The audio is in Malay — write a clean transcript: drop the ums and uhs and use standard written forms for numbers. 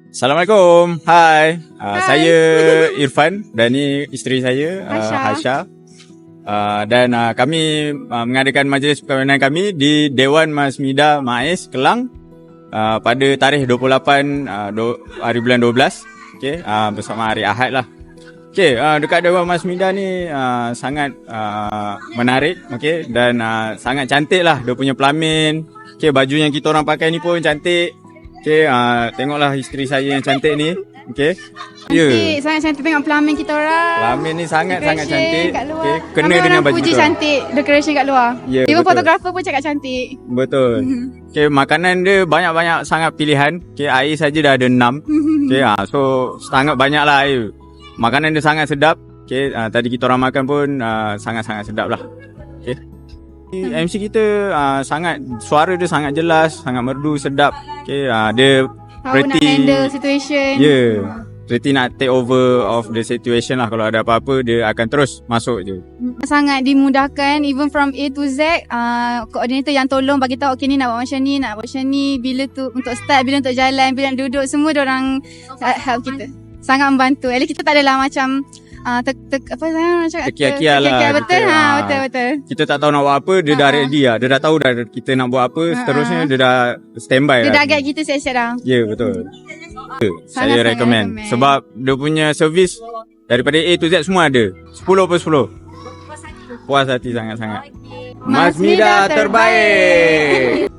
Assalamualaikum. Hai. Saya Irfan dan ni isteri saya Hasha. Dan kami mengadakan majlis perkahwinan kami di Dewan Masmida MAIS Kelang pada tarikh 28 hari bulan 12. Okey, bersama hari Ahad lah. Okey, dekat Dewan Masmida ni sangat menarik, okey, dan sangat cantik lah dia punya pelamin. Okey, baju yang kita orang pakai ni pun cantik. Okey, tengoklah isteri saya yang cantik ni. Okey. Cantik, sangat cantik tengok pelamin kita orang. Pelamin ni sangat-sangat cantik. Okey, kena dengan baju puji tu. Cantik decoration kat luar. Ya, Even betul. fotografer pun cakap cantik. Betul. Okey, makanan dia banyak-banyak sangat pilihan. Okey, air saja dah ada 6. Okey, so sangat banyak lah air. Makanan dia sangat sedap. Okey, tadi kita orang makan pun sangat-sangat sedap lah. Okey. MC kita sangat, suara dia sangat jelas, sangat merdu, sedap. Okey, dia Tahu nak handle situation. Pretty nak take over of the situation lah. Kalau ada apa-apa dia akan terus masuk je. Sangat dimudahkan even from A to Z. Koordinator yang tolong bagi tahu okey ni nak buat macam ni, nak buat macam ni, bila tu untuk start, bila untuk jalan, bila nak duduk, semua dia orang help kita. Sangat membantu. At least kita tak adalah macam apa saya nak cakap, Terkiak-kiak lah. Betul. Betul. Kita tak tahu nak buat apa, dia dah ready lah. Dia dah tahu dah kita nak buat apa, seterusnya dia dah standby Dia lah. dah guide kita siap-siap dah. Ya, betul. Saya Sangat recommend. recommend. Sebab dia punya servis daripada A to Z semua ada. 10/10. Puas hati sangat-sangat. Masmida terbaik.